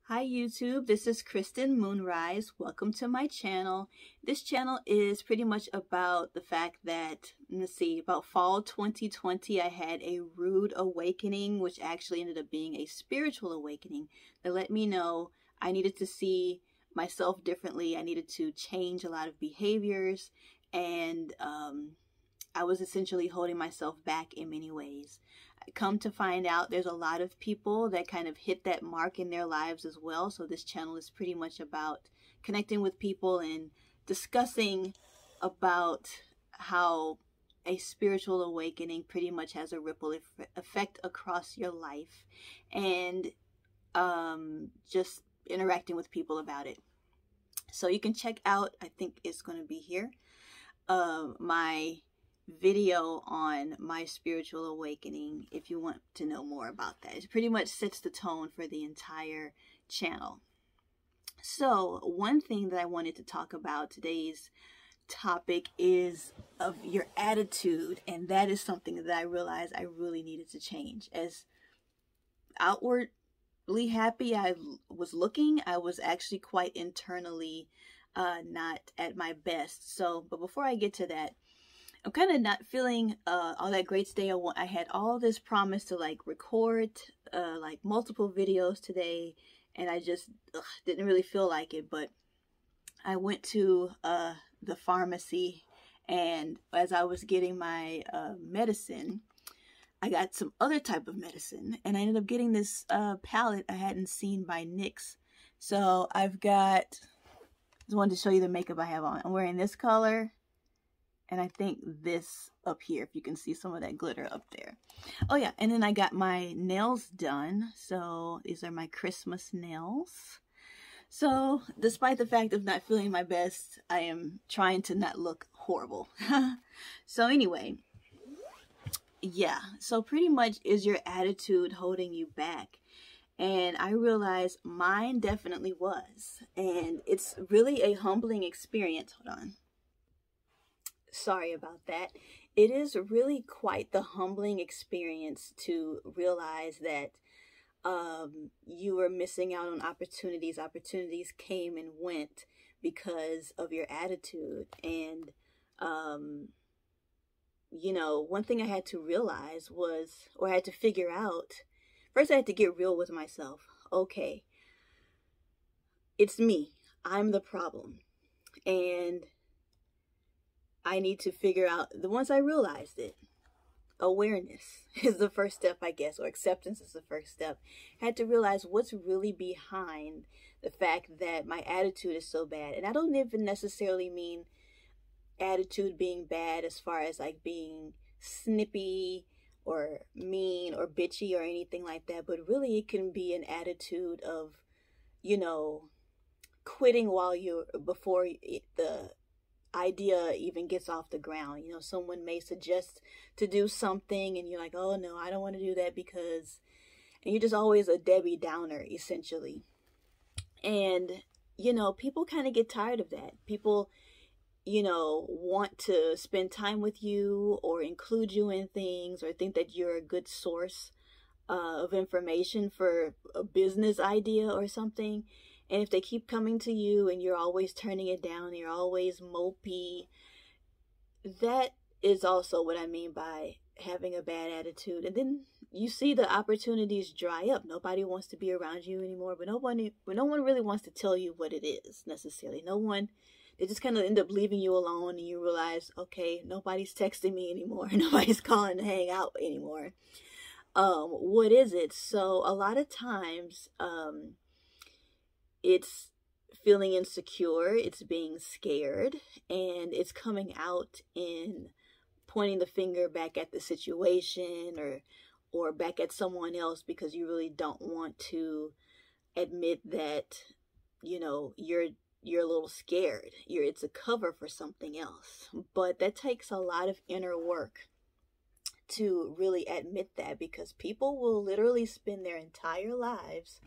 Hi YouTube, this is Kristen Moonrise. Welcome to my channel. This channel is pretty much about the fact that, about fall 2020, I had a rude awakening, which actually ended up being a spiritual awakening that let me know I needed to see myself differently. I needed to change a lot of behaviors, and I was essentially holding myself back in many ways. Come to find out, there's a lot of people that kind of hit that mark in their lives as well. So this channel is pretty much about connecting with people and discussing about how a spiritual awakening pretty much has a ripple effect across your life, and just interacting with people about it. So you can check out, I think it's going to be here, my video on my spiritual awakening if you want to know more about that. It pretty much sets the tone for the entire channel. So one thing that I wanted to talk about, today's topic, is of your attitude, and that is something that I realized I really needed to change. As outwardly happy I was looking, I was actually quite internally not at my best. But before I get to that, I'm kind of not feeling all that great today. I had all this promise to record multiple videos today, and I just didn't really feel like it. But I went to the pharmacy, and as I was getting my medicine, I got some other type of medicine, and I ended up getting this palette I hadn't seen by NYX. So just wanted to show you the makeup I have on. I'm wearing this color, and I think this up here, if you can see some of that glitter up there. Oh yeah, and then I got my nails done. So these are my Christmas nails. So despite the fact of not feeling my best, I am trying to not look horrible. So anyway, yeah, so pretty much, is your attitude holding you back? And I realized mine definitely was. And it's really a humbling experience. Hold on. Sorry about that. It is really quite the humbling experience to realize that you were missing out on opportunities. Opportunities came and went because of your attitude. And, one thing I had to realize was, or I had to figure out, first I had to get real with myself. Okay, it's me. I'm the problem. And I need to figure out, once I realized it, awareness is the first step, I guess, or acceptance is the first step. I had to realize what's really behind the fact that my attitude is so bad. And I don't even necessarily mean attitude being bad as far as being snippy or mean or bitchy or anything like that, but really it can be an attitude of, quitting before the idea even gets off the ground. Someone may suggest to do something and you're like, oh no, I don't want to do that because, and you're just always a Debbie Downer essentially. And people kind of get tired of that. People want to spend time with you or include you in things, or think that you're a good source of information for a business idea or something. And if they keep coming to you and you're always turning it down, you're always mopey, that is also what I mean by having a bad attitude. And then you see the opportunities dry up. Nobody wants to be around you anymore, but no one really wants to tell you what it is necessarily. They just kind of end up leaving you alone, and you realize, okay, nobody's texting me anymore. Nobody's calling to hang out anymore. What is it? So a lot of times, it's feeling insecure, it's being scared, and it's coming out in pointing the finger back at the situation or back at someone else, because you really don't want to admit that, you're a little scared. It's a cover for something else. But that takes a lot of inner work to really admit that, because people will literally spend their entire lives,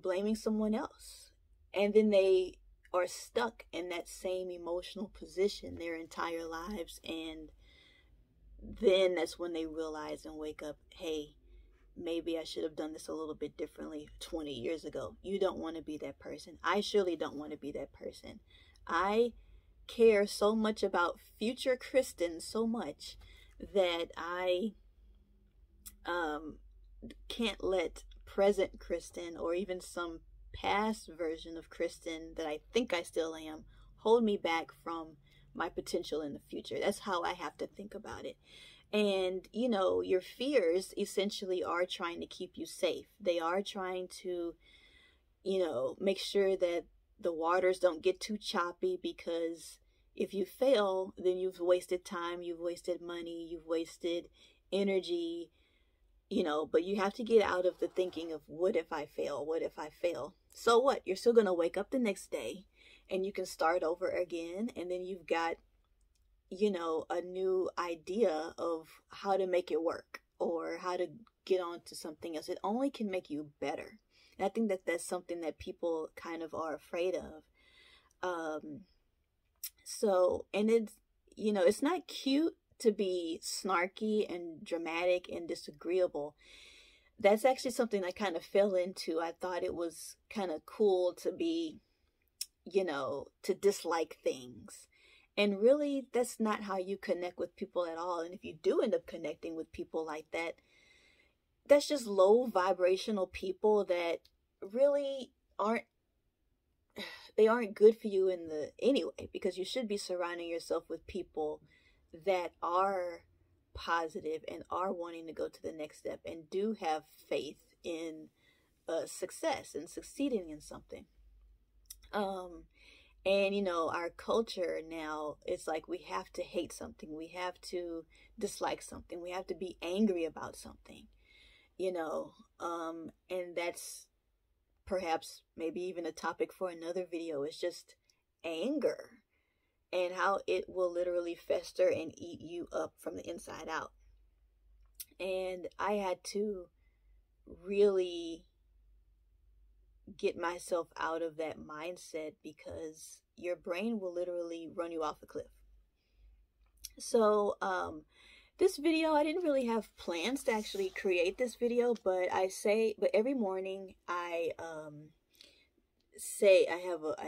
blaming someone else. And then they are stuck in that same emotional position their entire lives. And then that's when they realize and wake up, hey, maybe I should have done this a little bit differently 20 years ago. You don't want to be that person. I surely don't want to be that person. I care so much about future Kristen so much that I can't let present Kristen, or even some past version of Kristen that I think I still am, hold me back from my potential in the future. That's how I have to think about it. And, you know, your fears essentially are trying to keep you safe. They are trying to, you know, make sure that the waters don't get too choppy, because if you fail, then you've wasted time, you've wasted money, you've wasted energy, you know. But you have to get out of the thinking of, what if I fail? What if I fail? So what? You're still going to wake up the next day and you can start over again. And then you've got, you know, a new idea of how to make it work, or how to get on to something else. It only can make you better. And I think that that's something that people kind of are afraid of. So, and it's, you know, it's not cute to be snarky and dramatic and disagreeable. That's actually something I kind of fell into. I thought it was kind of cool to be, you know, to dislike things. And really, that's not how you connect with people at all. And if you do end up connecting with people like that, that's just low vibrational people that really aren't good for you in the anyway, because you should be surrounding yourself with people that are positive and are wanting to go to the next step and do have faith in success and succeeding in something. And, you know, our culture now, it's like we have to hate something. We have to dislike something. We have to be angry about something, you know. And that's perhaps maybe even a topic for another video, is just anger and how it will literally fester and eat you up from the inside out. And I had to really get myself out of that mindset, because your brain will literally run you off a cliff. So this video, I didn't really have plans to actually create this video, but every morning I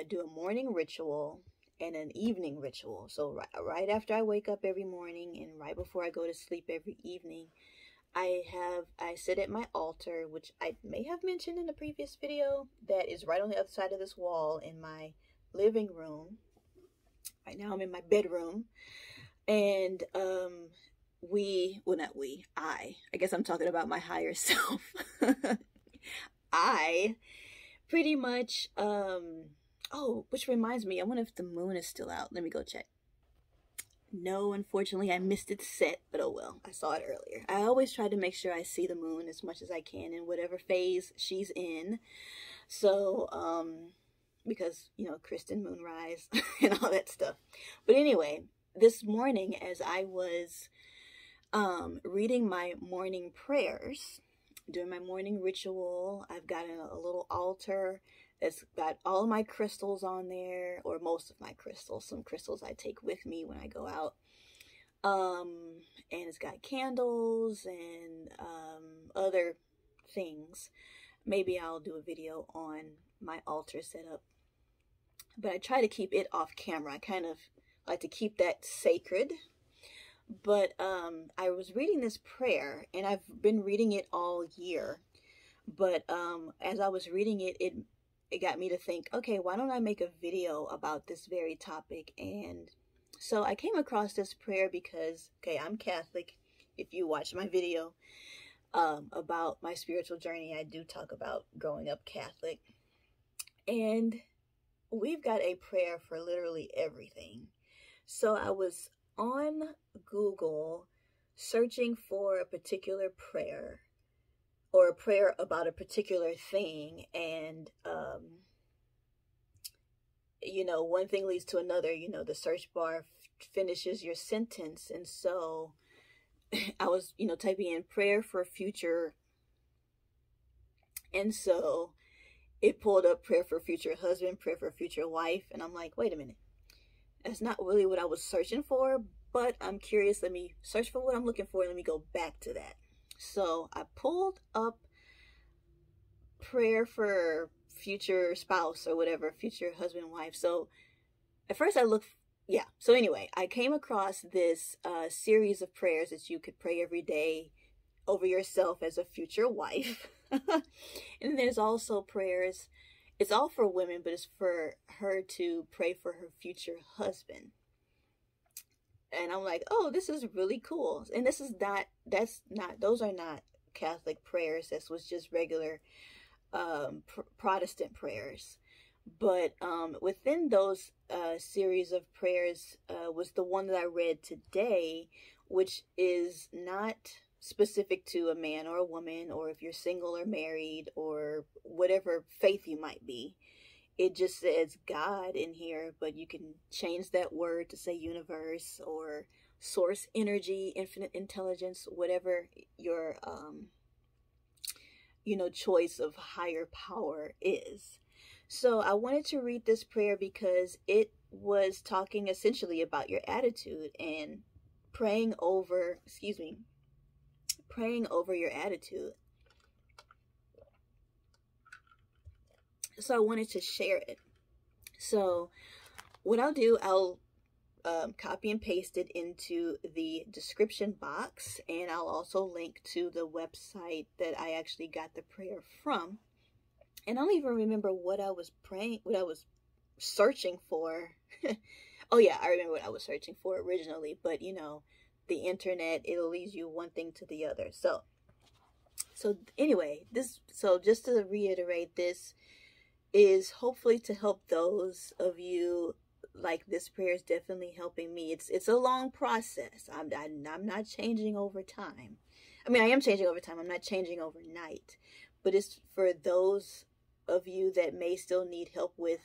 do a morning ritual and an evening ritual. So right after I wake up every morning and right before I go to sleep every evening, I sit at my altar, which I may have mentioned in a previous video, that is right on the other side of this wall in my living room. Right now I'm in my bedroom. And I guess I'm talking about my higher self. I pretty much, oh, which reminds me, I wonder if the moon is still out. Let me go check. No, unfortunately, I missed its set, but oh well, I saw it earlier. I always try to make sure I see the moon as much as I can in whatever phase she's in. So, because, you know, Kristen moonrise and all that stuff. But anyway, this morning, as I was reading my morning prayers, doing my morning ritual, I've got a little altar that's got all my crystals on there, or most of my crystals. Some crystals I take with me when I go out. And it's got candles and other things. Maybe I'll do a video on my altar setup. But I try to keep it off camera. I kind of like to keep that sacred. But I was reading this prayer, and I've been reading it all year. But as I was reading it, it got me to think, okay, why don't I make a video about this very topic? And so I came across this prayer because, okay, I'm Catholic. If you watch my video about my spiritual journey, I do talk about growing up Catholic. And we've got a prayer for literally everything. So I was on Google searching for a particular prayer, or a prayer about a particular thing, and you know, one thing leads to another. You know, the search bar finishes your sentence, and so I was, you know, typing in prayer for future, and so it pulled up prayer for future husband, prayer for future wife, and I'm like, wait a minute, that's not really what I was searching for, but I'm curious. Let me search for what I'm looking for, and let me go back to that. So I pulled up prayer for future spouse or whatever, future husband, wife. So at first I looked, yeah. So anyway, I came across this series of prayers that you could pray every day over yourself as a future wife. And there's also prayers, it's all for women, but it's for her to pray for her future husband. And I'm like, oh, this is really cool. And this is not, that's not, those are not Catholic prayers. This was just regular Protestant prayers. But within those series of prayers was the one that I read today, which is not specific to a man or a woman, or if you're single or married or whatever faith you might be. It just says God in here, but you can change that word to say universe or source energy, infinite intelligence, whatever your choice of higher power is. So I wanted to read this prayer because it was talking essentially about your attitude and praying over your attitude. So I wanted to share it. So what I'll do, I'll copy and paste it into the description box, and I'll also link to the website that I actually got the prayer from. And I don't even remember what I was praying, what I was searching for. Oh yeah, I remember what I was searching for originally, but the internet, it'll lead you one thing to the other. So anyway, just to reiterate, this is hopefully to help those of you, like this prayer is definitely helping me. It's a long process. I'm not changing over time. I mean, I am changing over time. I'm not changing overnight. But it's for those of you that may still need help with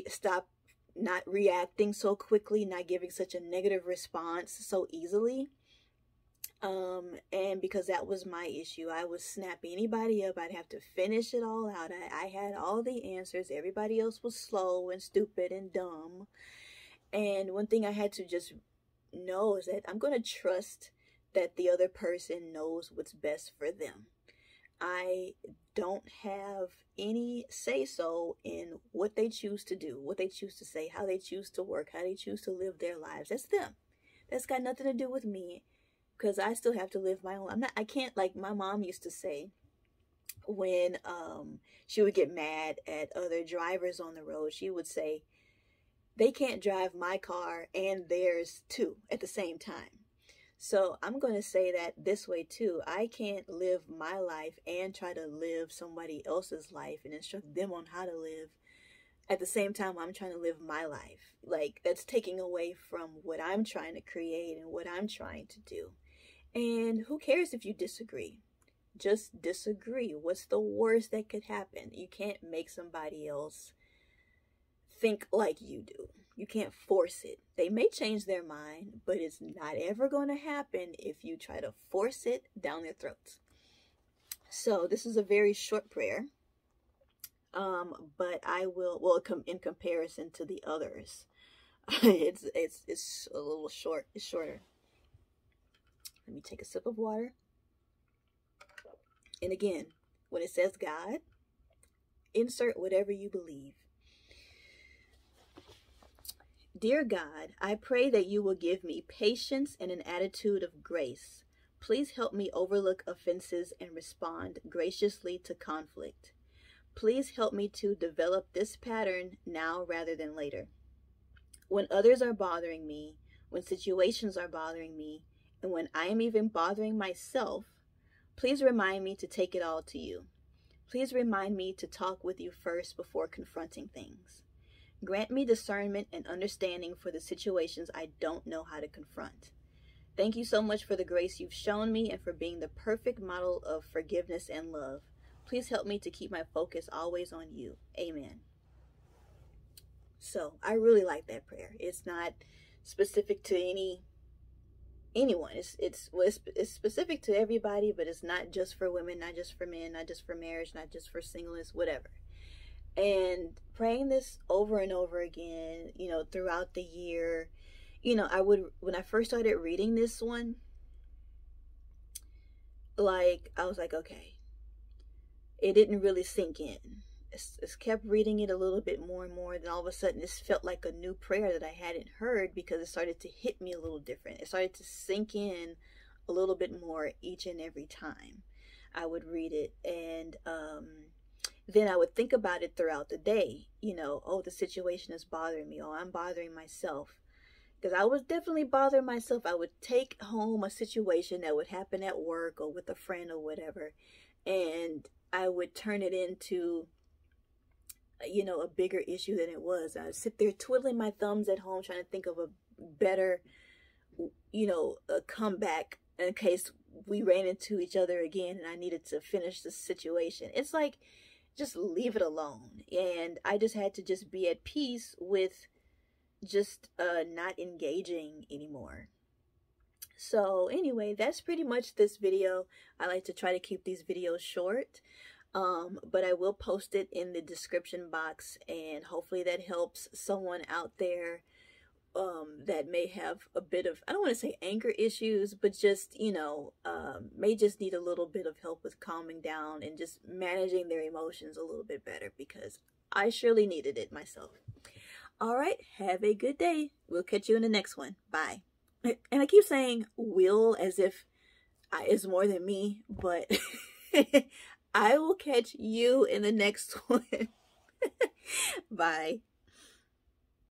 stop not reacting so quickly, not giving such a negative response so easily. And because that was my issue, I was snapping anybody up. I'd have to finish it all out. I had all the answers. Everybody else was slow and stupid and dumb. And one thing I had to just know is that I'm going to trust that the other person knows what's best for them. I don't have any say-so in what they choose to do, what they choose to say, how they choose to work, how they choose to live their lives. That's them. That's got nothing to do with me, because I still have to live my own. I can't, like my mom used to say when she would get mad at other drivers on the road. She would say, they can't drive my car and theirs too at the same time. So I'm going to say that this way too. I can't live my life and try to live somebody else's life and instruct them on how to live at the same time I'm trying to live my life. Like, that's taking away from what I'm trying to create and what I'm trying to do. And who cares if you disagree? Just disagree. What's the worst that could happen? You can't make somebody else think like you do. You can't force it. They may change their mind, but it's not ever going to happen if you try to force it down their throats. So this is a very short prayer. But I will, well, in comparison to the others, it's a little short. It's shorter. Let me take a sip of water. And again, when it says God, insert whatever you believe. Dear God, I pray that you will give me patience and an attitude of grace. Please help me overlook offenses and respond graciously to conflict. Please help me to develop this pattern now rather than later. When others are bothering me, when situations are bothering me, and when I am even bothering myself, please remind me to take it all to you. Please remind me to talk with you first before confronting things. Grant me discernment and understanding for the situations I don't know how to confront. Thank you so much for the grace you've shown me and for being the perfect model of forgiveness and love. Please help me to keep my focus always on you. Amen. So I really like that prayer. It's not specific to anyone. It's specific to everybody, but it's not just for women, not just for men, not just for marriage, not just for singleness, whatever. And praying this over and over again, throughout the year, when I first started reading this one, like, I was like, okay, it didn't really sink in. It's kept reading it a little bit more and more. Then all of a sudden, this felt like a new prayer that I hadn't heard, because it started to hit me a little different. It started to sink in a little bit more each and every time I would read it. And then I would think about it throughout the day. You know, oh, the situation is bothering me. Oh, I'm bothering myself. Because I was definitely bothering myself. I would take home a situation that would happen at work or with a friend or whatever, and I would turn it into, you know, a bigger issue than it was. I would sit there twiddling my thumbs at home trying to think of a better, you know, a comeback in case we ran into each other again and I needed to finish the situation. It's like, just leave it alone. And I just had to just be at peace with just not engaging anymore. So anyway, that's pretty much this video. I like to try to keep these videos short, but I will post it in the description box, and hopefully that helps someone out there that may have a bit of, I don't want to say anger issues, but just, you know, may just need a little bit of help with calming down and just managing their emotions a little bit better, because I surely needed it myself. All right, have a good day. We'll catch you in the next one. Bye. And I keep saying will as if it's more than me, but I will catch you in the next one. Bye.